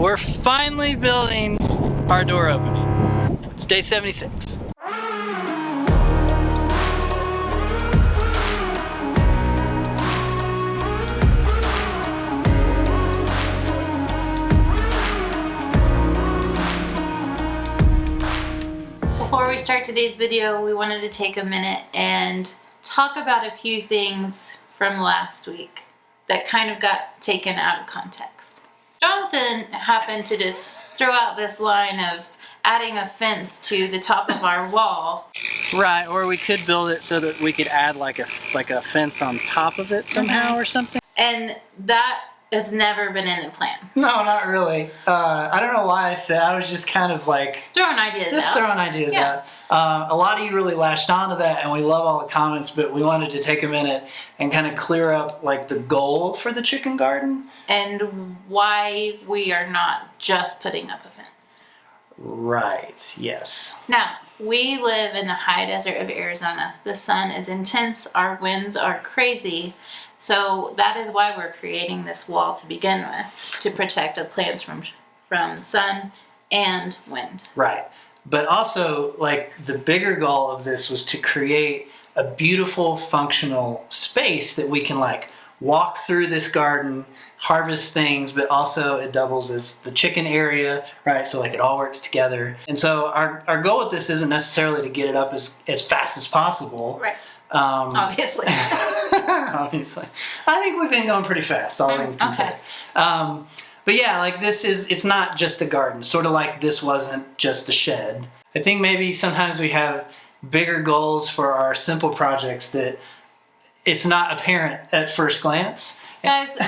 We're finally building our door opening. It's day 76. Before we start today's video, we wanted to take a minute and talk about a few things from last week that kind of got taken out of context. Jonathan happened to just throw out this line of adding a fence to the top of our wall. Right, or we could build it so that we could add like a fence on top of it somehow or something. And that has never been in the plan. No, not really. I don't know why I was just kind of like Throwing ideas out. A lot of you really latched onto that, and we love all the comments, but we wanted to take a minute and kind of clear up like the goal for the chicken garden. And why we are not just putting up a fence. Right, yes. Now, we live in the high desert of Arizona. The sun is intense, our winds are crazy. So that is why we're creating this wall to begin with, to protect the plants from sun and wind. Right. But also, like, the bigger goal of this was to create a beautiful, functional space that we can, like, walk through this garden, harvest things, but also it doubles as the chicken area, right? So, like, it all works together. And so our goal with this isn't necessarily to get it up as fast as possible. Right. Obviously. Obviously. I think we've been going pretty fast, all things considered. Okay. But yeah, like it's not just a garden, sort of like this wasn't just a shed. I think maybe sometimes we have bigger goals for our simple projects that it's not apparent at first glance. Guys,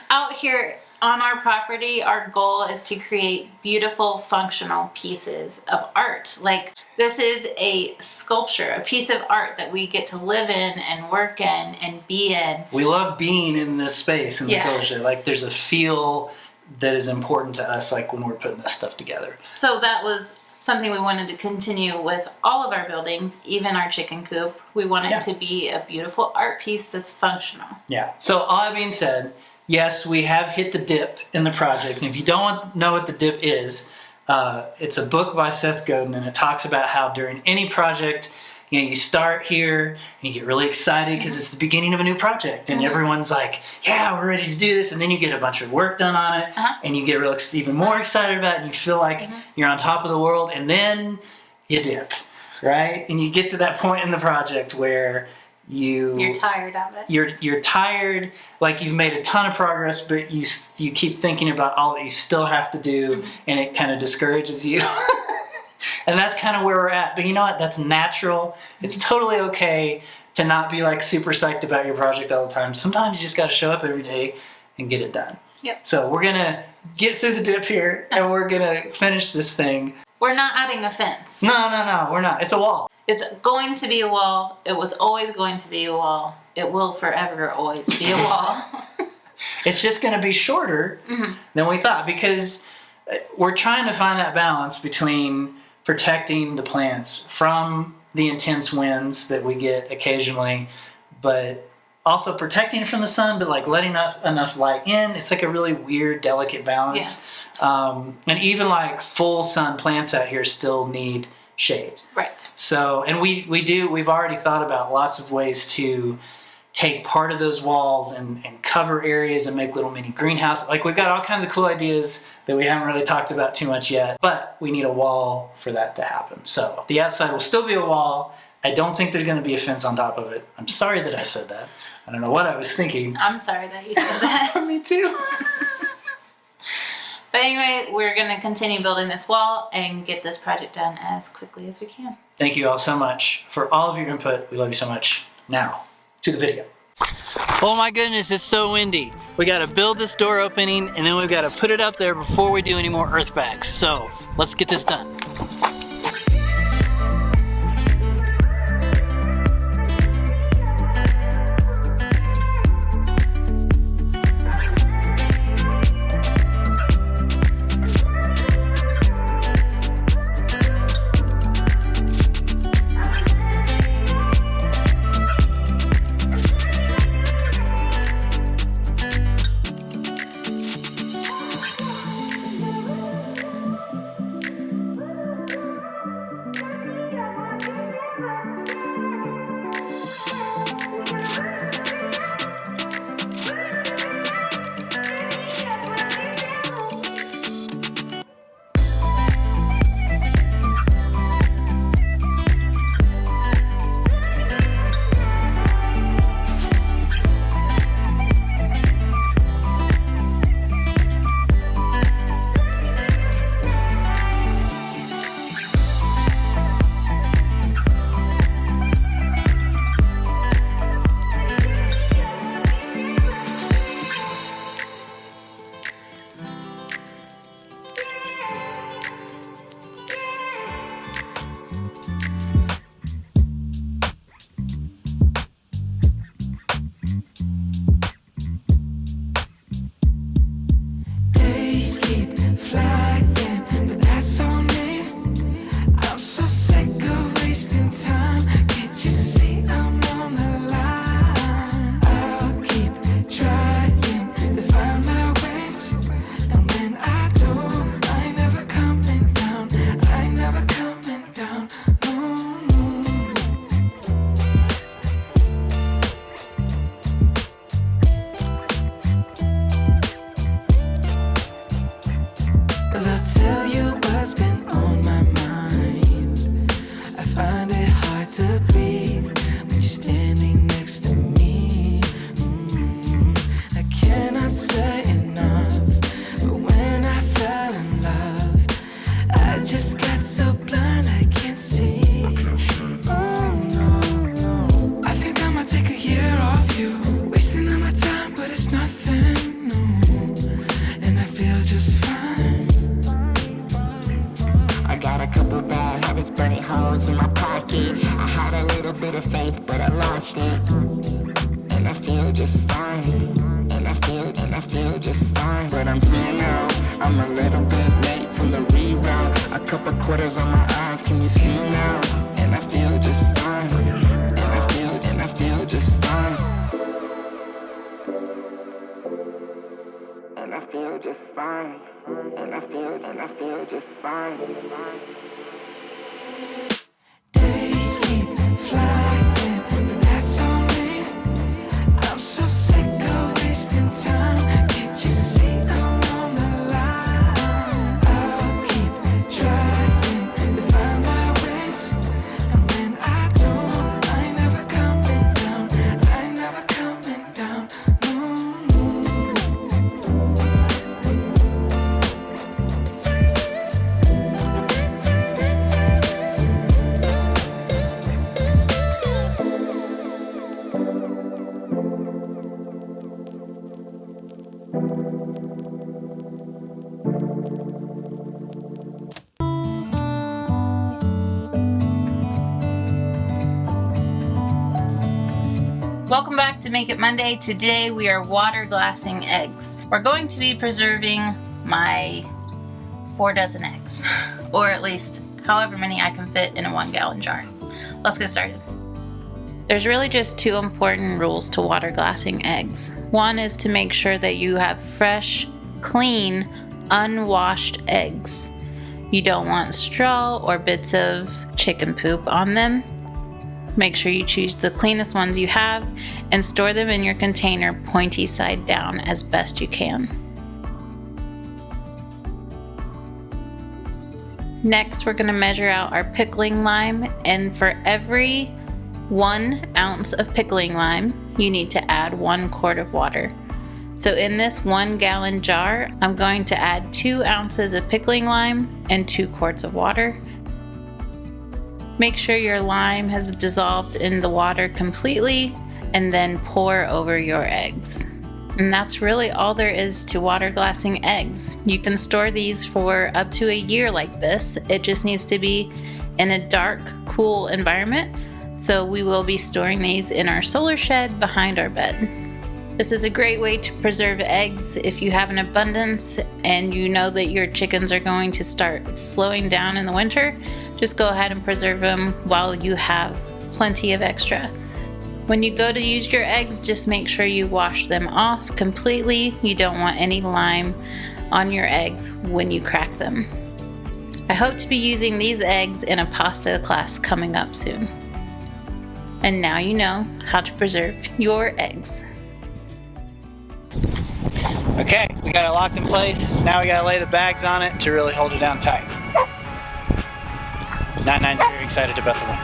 out here on our property, our goal is to create beautiful, functional pieces of art. Like, this is a sculpture, a piece of art that we get to live in and work in and be in. We love being in this space, in the social. Like, there's a feel that is important to us, like when we're putting this stuff together. So that was something we wanted to continue with all of our buildings, even our chicken coop. We want it to be a beautiful art piece that's functional. Yeah. So all that being said, yes, we have hit the dip in the project. And if you don't know what the dip is, it's a book by Seth Godin, and it talks about how during any project, you start here and you get really excited because it's the beginning of a new project, and everyone's like, yeah, we're ready to do this. And then you get a bunch of work done on it, and you get even more excited about it, and you feel like you're on top of the world, and then you dip, right? And you get to that point in the project where you're tired of it. You're tired, like you've made a ton of progress, but you keep thinking about all that you still have to do, and it kind of discourages you. And that's kind of where we're at. But you know what? That's natural. It's totally okay to not be like super psyched about your project all the time. Sometimes you just got to show up every day and get it done. Yep. So we're gonna get through the dip here, and we're gonna finish this thing. We're not adding a fence. No, we're not. It's a wall. It's going to be a wall. It was always going to be a wall. It will forever always be a wall. It's just going to be shorter than we thought, because we're trying to find that balance between protecting the plants from the intense winds that we get occasionally, but also protecting it from the sun, but like letting enough light in. It's like a really weird, delicate balance. Yeah. And even like full sun plants out here still need shade. Right. So, and we've already thought about lots of ways to take part of those walls and cover areas and make little mini greenhouses. Like, we've got all kinds of cool ideas that we haven't really talked about too much yet, but we need a wall for that to happen. So the outside will still be a wall. I don't think there's going to be a fence on top of it. I'm sorry that I said that. I don't know what I was thinking. I'm sorry that you said that. Me too. But anyway, we're going to continue building this wall and get this project done as quickly as we can. Thank you all so much for all of your input. We love you so much. Now, to the video. Oh my goodness, it's so windy. We got to build this door opening, and then we've got to put it up there before we do any more earth bags. So let's get this done. flying, but that's on me. I'm so sick of wasting time. Can't you see I'm on the line? I'll keep trying to find my wings, and when I do, I ain't never coming down. I ain't never coming down. Well, I'll tell you what's been on my mind. I find it hard to breathe when you're standing next to me. I cannot say enough, but when I fell in love, I just got so blind I can't see. Oh no, no. I think I might take a year off you, wasting all my time, but it's nothing, no. And I feel just fine. I got a couple bad habits, burning holes in my pocket. I had a little bit of faith, but I lost it. And I feel just fine. And I feel just fine. But I'm here now. I'm a little bit late from the reroute. A couple quarters on my eyes, can you see now? And I feel just fine. And I feel just fine. And I feel just fine. And I feel just fine. Days keep flying, but that's on me. I'm so sick of wasting time. Can't you see I'm on the line? I'll keep trying to find my wings, and when I do, I ain't never coming down. I ain't never coming down. Welcome back to Make It Monday. Today we are water glassing eggs. We're going to be preserving my 4 dozen eggs, or at least however many I can fit in a 1-gallon jar. Let's get started. There's really just 2 important rules to water glassing eggs. One is to make sure that you have fresh, clean, unwashed eggs. You don't want straw or bits of chicken poop on them. Make sure you choose the cleanest ones you have and store them in your container pointy side down as best you can. Next, we're going to measure out our pickling lime, and for every 1 ounce of pickling lime, you need to add 1 quart of water. So in this 1-gallon jar, I'm going to add 2 ounces of pickling lime and 2 quarts of water. Make sure your lime has dissolved in the water completely, and then pour over your eggs. And that's really all there is to water glassing eggs. You can store these for up to a year like this. It just needs to be in a dark, cool environment. So we will be storing these in our solar shed behind our bed. This is a great way to preserve eggs if you have an abundance and you know that your chickens are going to start slowing down in the winter. Just go ahead and preserve them while you have plenty of extra. When you go to use your eggs, just make sure you wash them off completely. You don't want any lime on your eggs when you crack them. I hope to be using these eggs in a pasta class coming up soon. And now you know how to preserve your eggs. Okay, we got it locked in place. Now we gotta lay the bags on it to really hold it down tight. 99's very excited about the wind.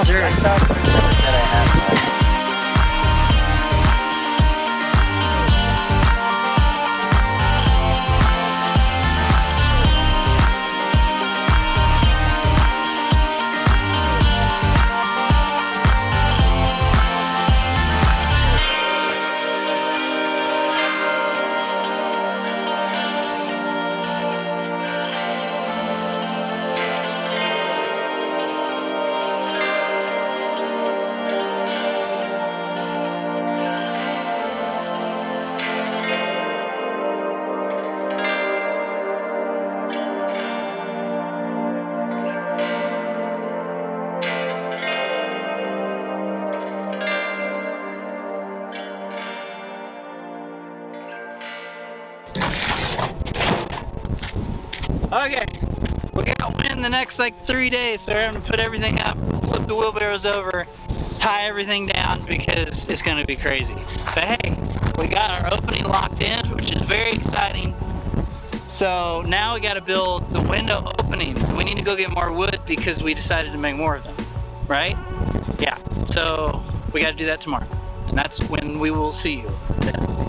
Sure. I thought you said that I had one. Okay, we got wind the next like 3 days, so we're having to put everything up, flip the wheelbarrows over, tie everything down because it's gonna be crazy. But hey, we got our opening locked in, which is very exciting. So now we gotta build the window openings. We need to go get more wood because we decided to make more of them, right? Yeah, so we gotta do that tomorrow. And that's when we will see you then.